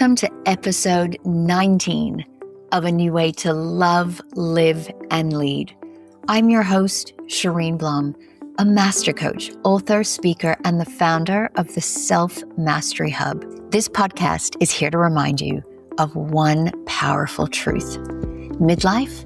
Welcome to episode 19 of A New Way to Love, Live, and Lead. I'm your host, Cheryne Blom, a master coach, author, speaker, and the founder of the Self-Mastery Hub. This podcast is here to remind you of one powerful truth. Midlife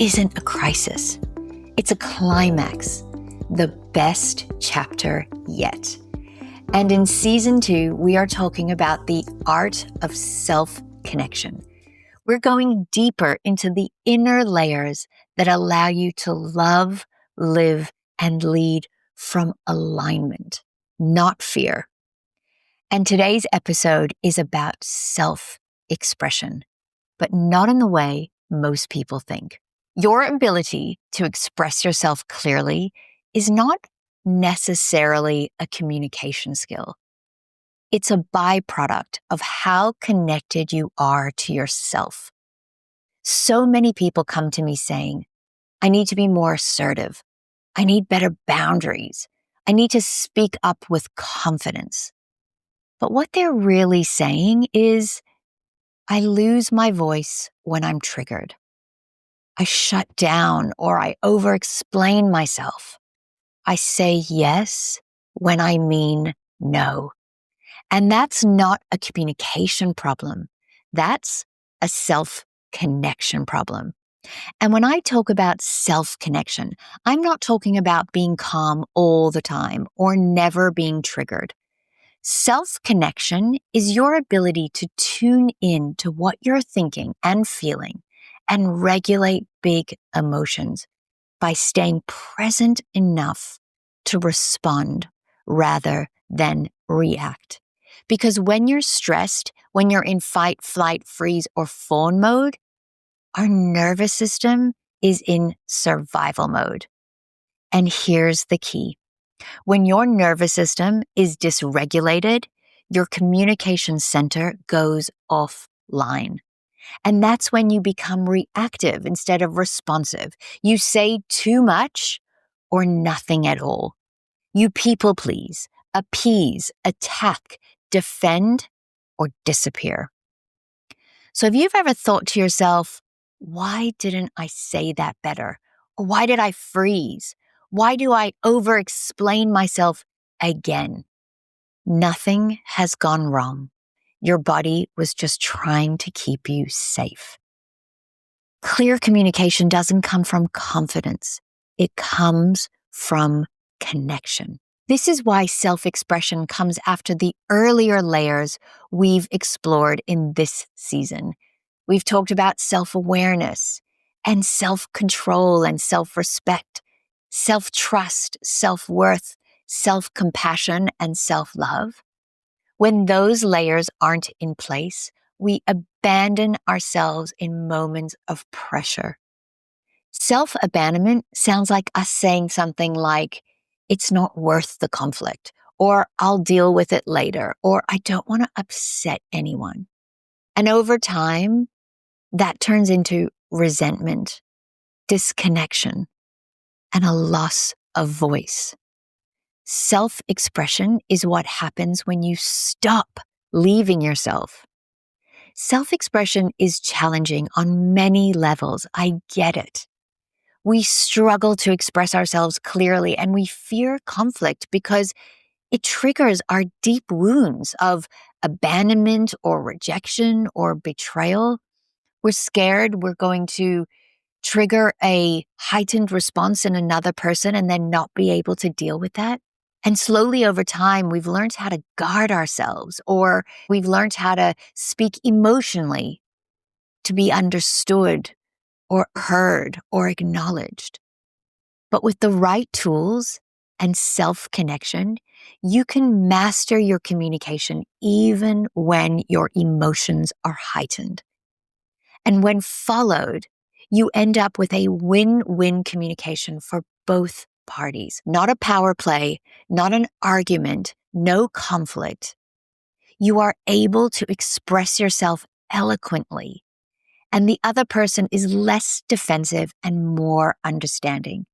isn't a crisis. It's a climax, the best chapter yet. And in season 2, we are talking about the art of self-connection. We're going deeper into the inner layers that allow you to love, live, and lead from alignment, not fear. And today's episode is about self-expression, but not in the way most people think. Your ability to express yourself clearly is not necessarily a communication skill. It's a byproduct of how connected you are to yourself. So many people come to me saying, I need to be more assertive. I need better boundaries. I need to speak up with confidence. But what they're really saying is, I lose my voice when I'm triggered. I shut down or I over-explain myself. I say yes when I mean no. And that's not a communication problem. That's a self-connection problem. And when I talk about self-connection, I'm not talking about being calm all the time or never being triggered. Self-connection is your ability to tune in to what you're thinking and feeling and regulate big emotions by staying present enough to respond rather than react. Because when you're stressed, when you're in fight, flight, freeze, or fawn mode, our nervous system is in survival mode. And here's the key. When your nervous system is dysregulated, your communication center goes offline. And that's when you become reactive instead of responsive. You say too much or nothing at all. You people please, appease, attack, defend, or disappear. So if you've ever thought to yourself, why didn't I say that better? Or why did I freeze? Why do I over-explain myself again? Nothing has gone wrong. Your body was just trying to keep you safe. Clear communication doesn't come from confidence. It comes from connection. This is why self-expression comes after the earlier layers we've explored in this season. We've talked about self-awareness and self-control and self-respect, self-trust, self-worth, self-compassion, and self-love. When those layers aren't in place, we abandon ourselves in moments of pressure. Self-abandonment sounds like us saying something like, it's not worth the conflict, or I'll deal with it later, or I don't want to upset anyone. And over time, that turns into resentment, disconnection, and a loss of voice. Self-expression is what happens when you stop leaving yourself. Self-expression is challenging on many levels. I get it. We struggle to express ourselves clearly and we fear conflict because it triggers our deep wounds of abandonment or rejection or betrayal. We're scared we're going to trigger a heightened response in another person and then not be able to deal with that. And slowly over time, we've learned how to guard ourselves, or we've learned how to speak emotionally to be understood or heard or acknowledged. But with the right tools and self-connection, you can master your communication even when your emotions are heightened. And when followed, you end up with a win-win communication for both parties. Not a power play, not an argument, no conflict. You are able to express yourself eloquently, and the other person is less defensive and more understanding.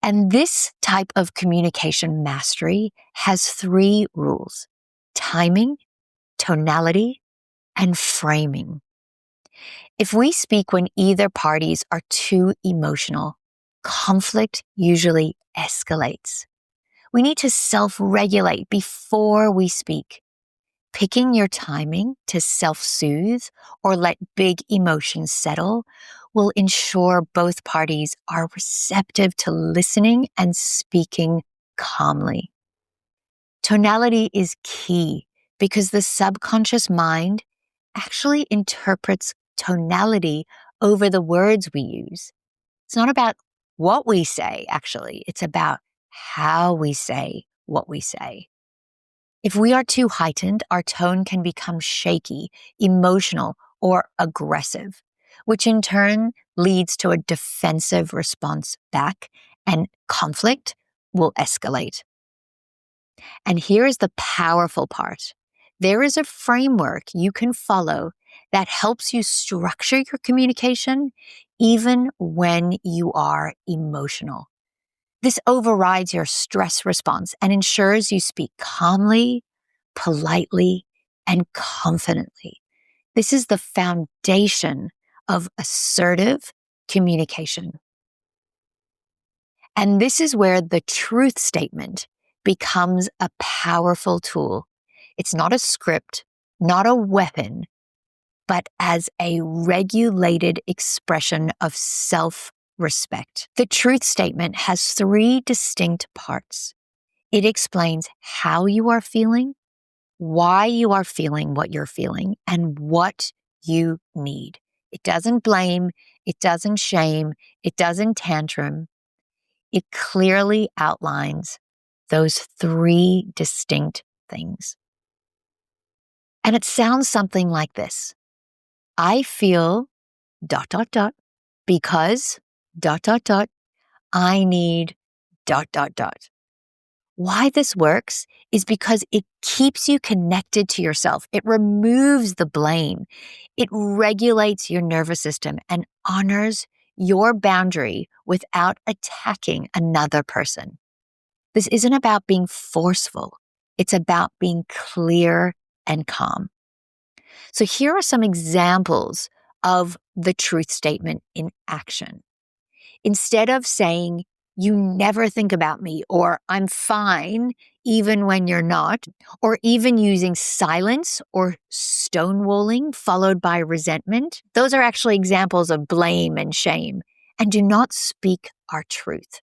And this type of communication mastery has 3 rules: timing, tonality, and framing. If we speak when either parties are too emotional, conflict usually escalates. We need to self-regulate before we speak. Picking your timing to self-soothe or let big emotions settle will ensure both parties are receptive to listening and speaking calmly. Tonality is key because the subconscious mind actually interprets tonality over the words we use. It's not about what we say, actually. It's about how we say what we say. If we are too heightened, our tone can become shaky, emotional, or aggressive, which in turn leads to a defensive response back, and conflict will escalate. And here is the powerful part. There is a framework you can follow that helps you structure your communication even when you are emotional. This overrides your stress response and ensures you speak calmly, politely, and confidently. This is the foundation of assertive communication. And this is where the truth statement becomes a powerful tool. It's not a script, not a weapon, but as a regulated expression of self-respect. The truth statement has 3 distinct parts. It explains how you are feeling, why you are feeling what you're feeling, and what you need. It doesn't blame, it doesn't shame, it doesn't tantrum. It clearly outlines those 3 distinct things. And it sounds something like this. I feel ... because ... I need ... Why this works is because it keeps you connected to yourself. It removes the blame. It regulates your nervous system and honors your boundary without attacking another person. This isn't about being forceful. It's about being clear and calm. So here are some examples of the truth statement in action. Instead of saying, "You never think about me," or "I'm fine," even when you're not, or even using silence or stonewalling followed by resentment, those are actually examples of blame and shame, and do not speak our truth.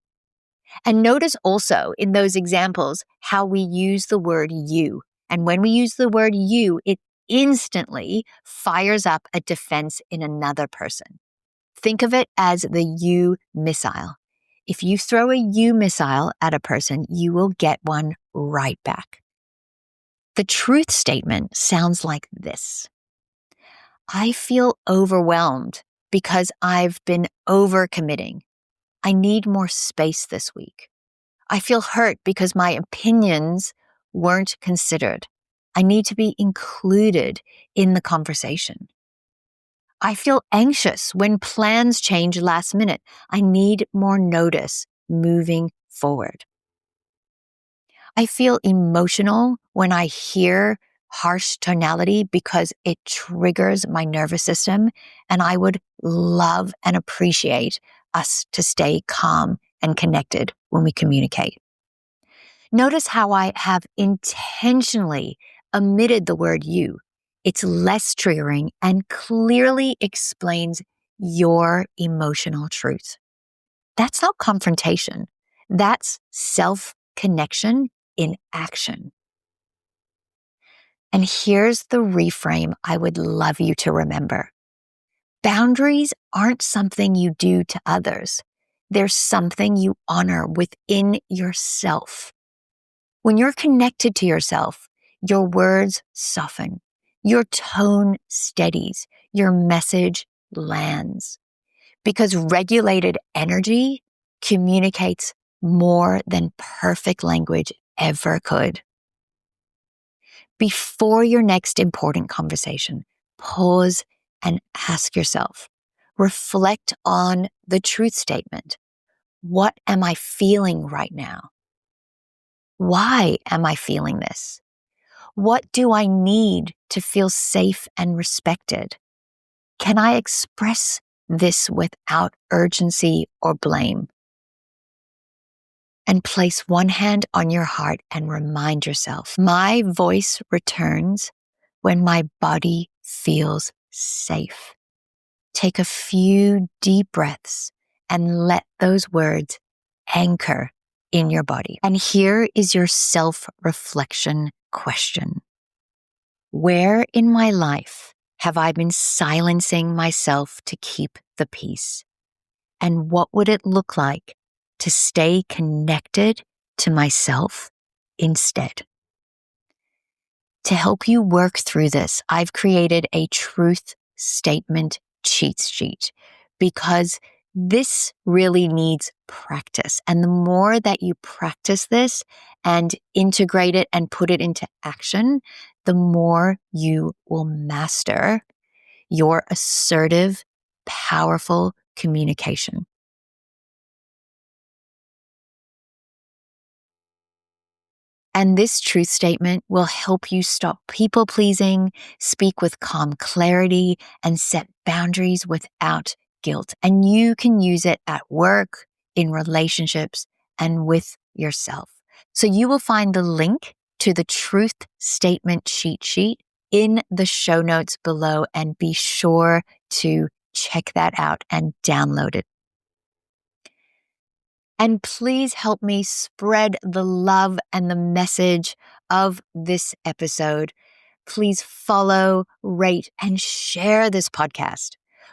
And notice also in those examples how we use the word you. And when we use the word you, it instantly fires up a defense in another person. Think of it as the you missile. If you throw a you missile at a person, you will get one right back. The truth statement sounds like this. I feel overwhelmed because I've been overcommitting. I need more space this week. I feel hurt because my opinions weren't considered. I need to be included in the conversation. I feel anxious when plans change last minute. I need more notice moving forward. I feel emotional when I hear harsh tonality because it triggers my nervous system, and I would love and appreciate us to stay calm and connected when we communicate. Notice how I have intentionally omitted the word you. It's less triggering and clearly explains your emotional truth. That's not confrontation. That's self-connection in action. And here's the reframe I would love you to remember. Boundaries aren't something you do to others. They're something you honor within yourself. When you're connected to yourself, your words soften, your tone steadies, your message lands. Because regulated energy communicates more than perfect language ever could. Before your next important conversation, pause and ask yourself, reflect on the truth statement. What am I feeling right now? Why am I feeling this? What do I need to feel safe and respected? Can I express this without urgency or blame? And place one hand on your heart and remind yourself, my voice returns when my body feels safe. Take a few deep breaths and let those words anchor in your body. And here is your self-reflection question. Where in my life have I been silencing myself to keep the peace? And what would it look like to stay connected to myself instead? To help you work through this, I've created a truth statement cheat sheet because this really needs practice. And the more that you practice this and integrate it and put it into action, the more you will master your assertive, powerful communication. And this truth statement will help you stop people pleasing, speak with calm clarity, and set boundaries without guilt. And you can use it at work, in relationships, and with yourself. So you will find the link to the truth statement cheat sheet in the show notes below, and be sure to check that out and download it. And please help me spread the love and the message of this episode. Please follow, rate, and share this podcast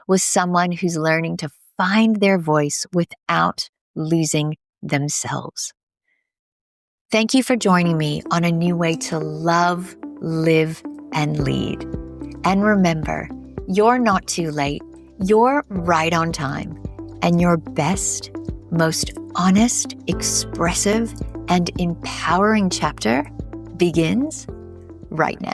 with someone who's learning to find their voice without losing themselves. Thank you for joining me on a new way to love, live, and lead. And remember, you're not too late. You're right on time. And your best, most honest, expressive, and empowering chapter begins right now.